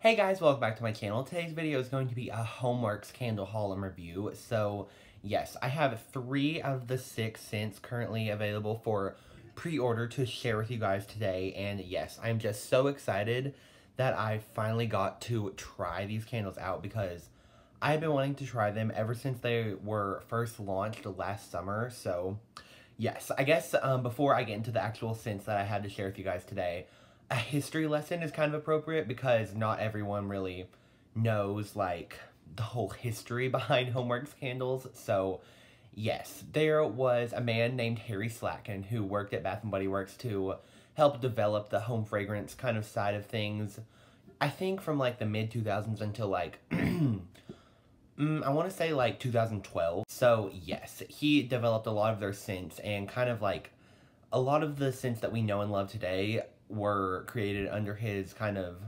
Hey guys, welcome back to my channel. Today's video is going to be a HomeWorx candle haul and review. So, yes, I have 3 of the 6 scents currently available for pre-order to share with you guys today. And yes, I'm just so excited that I finally got to try these candles out because I've been wanting to try them ever since they were first launched last summer. So, yes, I guess before I get into the actual scents that I had to share with you guys today, a history lesson is kind of appropriate because not everyone really knows, like, the whole history behind HomeWorx candles. So, yes, there was a man named Harry Slatkin who worked at Bath & Body Works to help develop the home fragrance kind of side of things. I think from, like, the mid-2000s until, like, I want to say, like, 2012. So, yes, he developed a lot of their scents and kind of, like, a lot of the scents that we know and love today were created under his kind of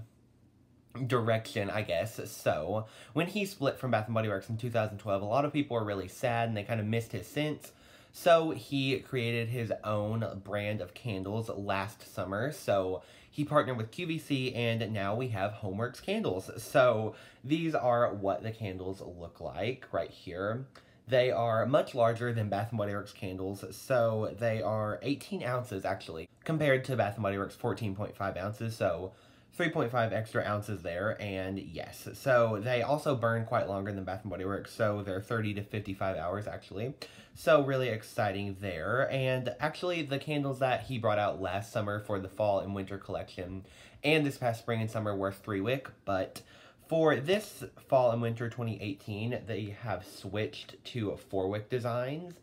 direction, I guess. So, when he split from Bath & Body Works in 2012, a lot of people were really sad and they kind of missed his scents. So, he created his own brand of candles last summer. So, he partnered with QVC and now we have HomeWorx candles. So, these are what the candles look like right here. They are much larger than Bath & Body Works candles, so they are 18 ounces, actually, compared to Bath & Body Works 14.5 ounces, so 3.5 extra ounces there, and yes, so they also burn quite longer than Bath & Body Works, so they're 30 to 55 hours, actually, so really exciting there. And actually, the candles that he brought out last summer for the fall and winter collection, and this past spring and summer were 3-wick, but for this fall and winter 2018, they have switched to 4-wick designs.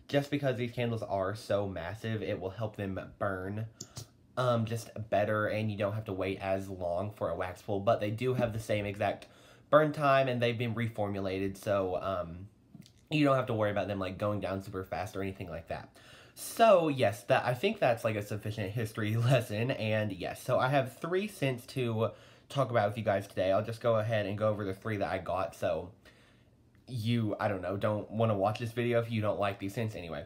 Just because these candles are so massive, it will help them burn just better, and you don't have to wait as long for a wax pull. But they do have the same exact burn time, and they've been reformulated, so you don't have to worry about them like going down super fast or anything like that. So yes, I think that's like a sufficient history lesson. And yes, so I have 3 scents to talk about with you guys today. I'll just go ahead and go over the 3 that I got, so you, I don't know, don't want to watch this video if you don't like these scents anyway.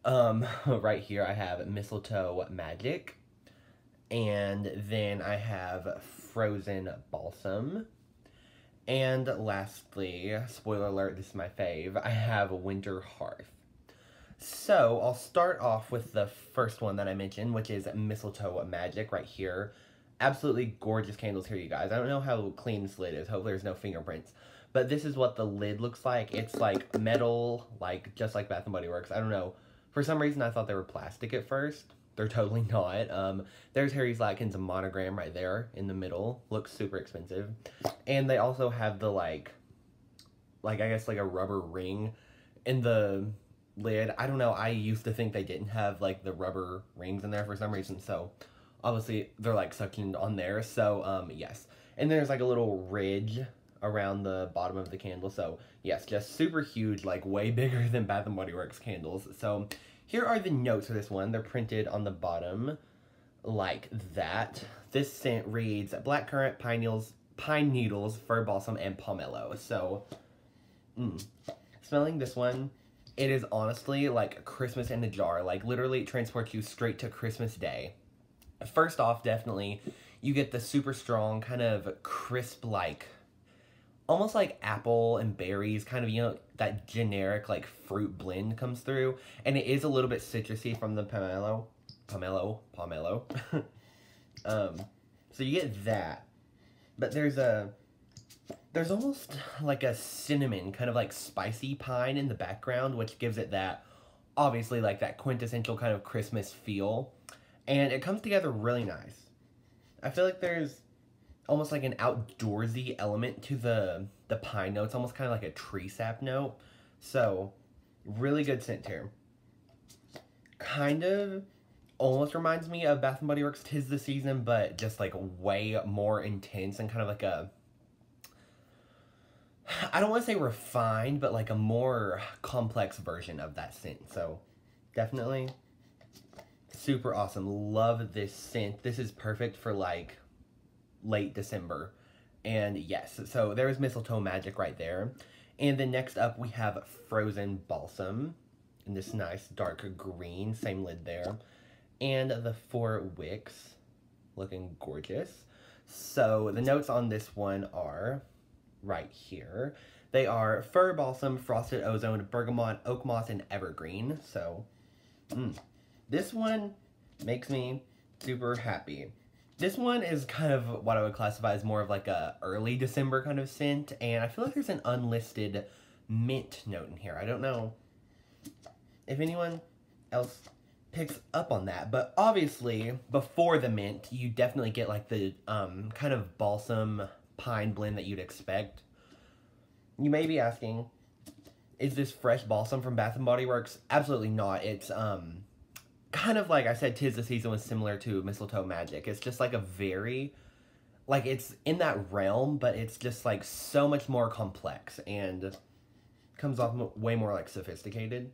Right here I have Mistletoe Magic, and then I have Frozen Balsam, and lastly, spoiler alert, this is my fave, I have Winter Hearth. So, I'll start off with the first one that I mentioned, which is Mistletoe Magic right here. Absolutely gorgeous candles here, you guys. I don't know how clean this lid is. Hopefully there's no fingerprints. But this is what the lid looks like. It's like metal, like just like Bath & Body Works. I don't know. For some reason, I thought they were plastic at first. They're totally not. There's Harry Slatkin's monogram right there in the middle. Looks super expensive. And they also have the like I guess like a rubber ring in the lid. I don't know. I used to think they didn't have like the rubber rings in there for some reason. So obviously, they're, like, suctioned on there, so, yes. And there's, like, a little ridge around the bottom of the candle, so, yes, just super huge, like, way bigger than Bath & Body Works candles. So, here are the notes for this one. They're printed on the bottom like that. This scent reads, blackcurrant, pine needles, fir balsam, and pomelo. So, smelling this one, it is honestly, like, Christmas in a jar. Like, literally, it transports you straight to Christmas Day. First off, definitely, you get the super strong, kind of crisp, like, almost like apple and berries, kind of, you know, that generic, like, fruit blend comes through. And it is a little bit citrusy from the pomelo. So you get that. But there's almost like a cinnamon, kind of like spicy pine in the background, which gives it that, obviously, like, that quintessential kind of Christmas feel. And it comes together really nice. I feel like there's almost like an outdoorsy element to the pine note. It's almost kind of like a tree sap note. So, really good scent here. Kind of almost reminds me of Bath & Body Works' 'Tis the Season, but just like way more intense and kind of like a, I don't want to say refined, but like a more complex version of that scent. So, definitely super awesome. Love this scent. This is perfect for like late December. And yes, so there's Mistletoe Magic right there. And then next up we have Frozen Balsam in this nice dark green, same lid there. And the 4 wicks, looking gorgeous. So the notes on this one are right here. They are fir balsam, frosted ozone, bergamot, oak moss, and evergreen. So this one makes me super happy. This one is kind of what I would classify as more of like a early December kind of scent, and I feel like there's an unlisted mint note in here. I don't know if anyone else picks up on that, but obviously before the mint you definitely get like the kind of balsam pine blend that you'd expect. You may be asking, is this fresh balsam from Bath & Body Works? Absolutely not. It's kind of like I said, 'Tis the Season was similar to Mistletoe Magic. It's just like a very, like, it's in that realm, but it's just like so much more complex and comes off way more like sophisticated.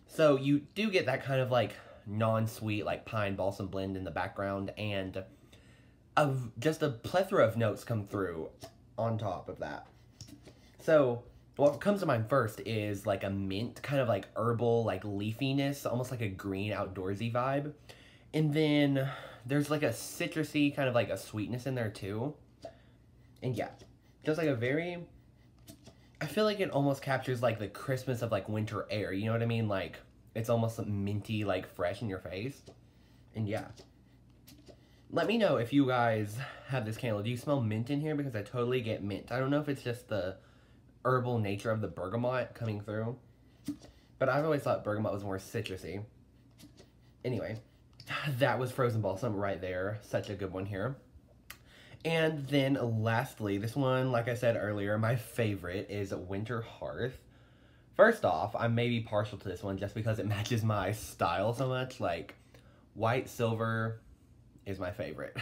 So you do get that kind of like non-sweet like pine balsam blend in the background, and just a plethora of notes come through on top of that. So what comes to mind first is like a mint, kind of like herbal, like leafiness, almost like a green outdoorsy vibe. And then there's like a citrusy, kind of like a sweetness in there too. And yeah, just like a very, I feel like it almost captures like the crispness of like winter air, you know what I mean? Like it's almost minty, like fresh in your face. And yeah. Let me know if you guys have this candle. Do you smell mint in here? Because I totally get mint. I don't know if it's just the herbal nature of the bergamot coming through, but I've always thought bergamot was more citrusy. Anyway, that was frozen balsam right there. Such a good one here. And then lastly, this one, like I said earlier, my favorite is Winter Hearth. First off, I may be partial to this one just because it matches my style so much. Like, white silver is my favorite.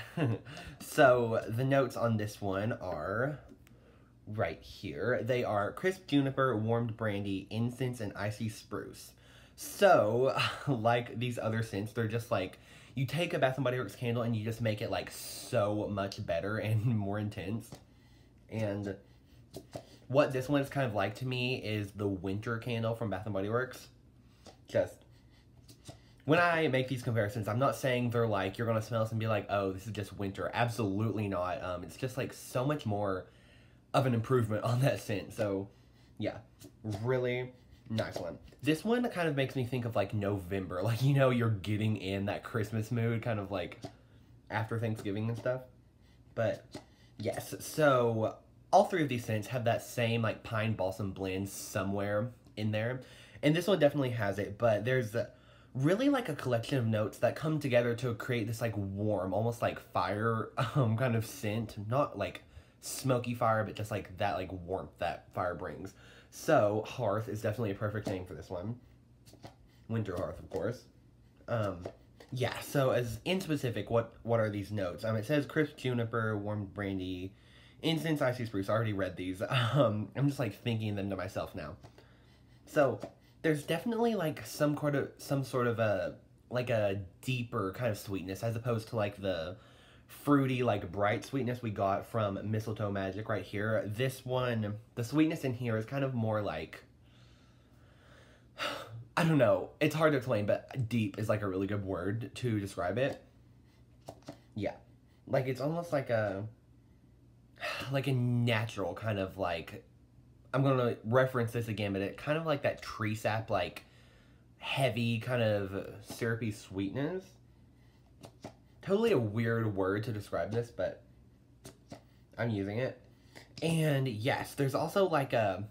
So the notes on this one are right here. They are crisp juniper, warmed brandy, incense, and icy spruce. So, like these other scents, they're just like, you take a Bath & Body Works candle and you just make it like so much better and more intense. And what this one is kind of like to me is the winter candle from Bath & Body Works. Just, when I make these comparisons, I'm not saying they're like, you're going to smell this and be like, oh, this is just winter. Absolutely not. It's just like so much more of an improvement on that scent. So yeah, really nice one. This one kind of makes me think of like November, like, you know, you're getting in that Christmas mood, kind of like after Thanksgiving and stuff. But yes, so all three of these scents have that same like pine balsam blend somewhere in there, and this one definitely has it, but there's really like a collection of notes that come together to create this like warm, almost like fire kind of scent. Not like smoky fire, but just like that like warmth that fire brings. So Hearth is definitely a perfect name for this one. Winter Hearth, of course. Yeah, so as in specific, what are these notes? It says crisp juniper, warmed brandy, incense, icy spruce. I already read these. I'm just like thinking them to myself now. So there's definitely like some sort of a like a deeper kind of sweetness as opposed to like the fruity, like bright sweetness we got from Mistletoe Magic right here. This one, the sweetness in here is kind of more like, I don't know, it's hard to explain, but deep is like a really good word to describe it. Yeah, like it's almost like a natural kind of like, I'm gonna reference this again, but it kind of like that tree sap, like heavy kind of syrupy sweetness. Totally a weird word to describe this, but I'm using it. And yes, there's also like a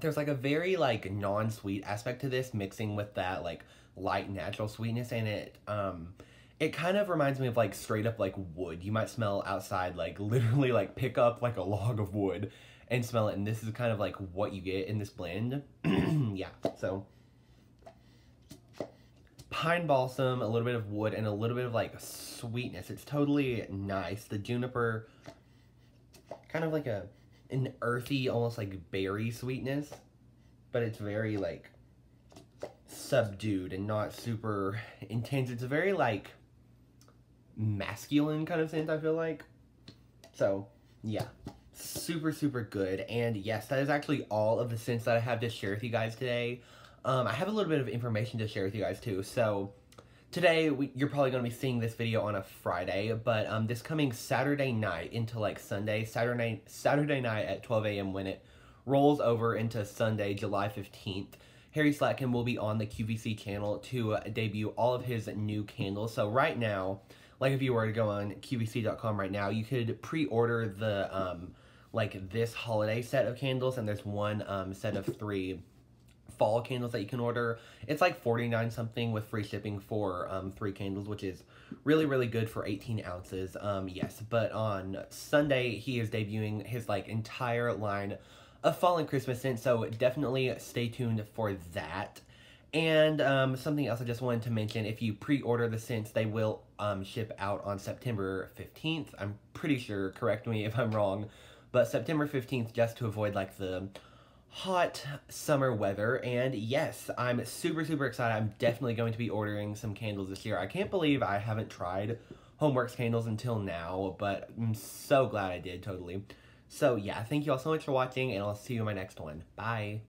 very like non-sweet aspect to this, mixing with that like light natural sweetness, and it kind of reminds me of like straight up like wood. You might smell outside, like literally like pick up like a log of wood and smell it, and this is kind of like what you get in this blend. Yeah, so pine balsam, a little bit of wood, and a little bit of like sweetness. It's totally nice. The juniper, kind of like an earthy, almost like berry sweetness, but it's very like subdued and not super intense. It's a very like masculine kind of scent, I feel like. So yeah, super good. And yes, that is actually all of the scents that I have to share with you guys today. I have a little bit of information to share with you guys too. So Today, you're probably going to be seeing this video on a Friday, but this coming Saturday night into like Sunday, Saturday night at 12 a.m. when it rolls over into Sunday, July 15th, Harry Slatkin will be on the QVC channel to debut all of his new candles. So right now, like if you were to go on QVC.com right now, you could pre-order the, like this holiday set of candles, and there's one set of 3 fall candles that you can order. It's like $49 something with free shipping for 3 candles, which is really, really good for 18 ounces. Yes, but on Sunday, he is debuting his like entire line of fall and Christmas scents, so definitely stay tuned for that. And something else I just wanted to mention, if you pre-order the scents, they will ship out on September 15th. I'm pretty sure, correct me if I'm wrong, but September 15th, just to avoid like the hot summer weather. And yes, I'm super, super excited. I'm definitely going to be ordering some candles this year. I can't believe I haven't tried HomeWorx candles until now, but I'm so glad I did, totally. So yeah, thank you all so much for watching, and I'll see you in my next one. Bye!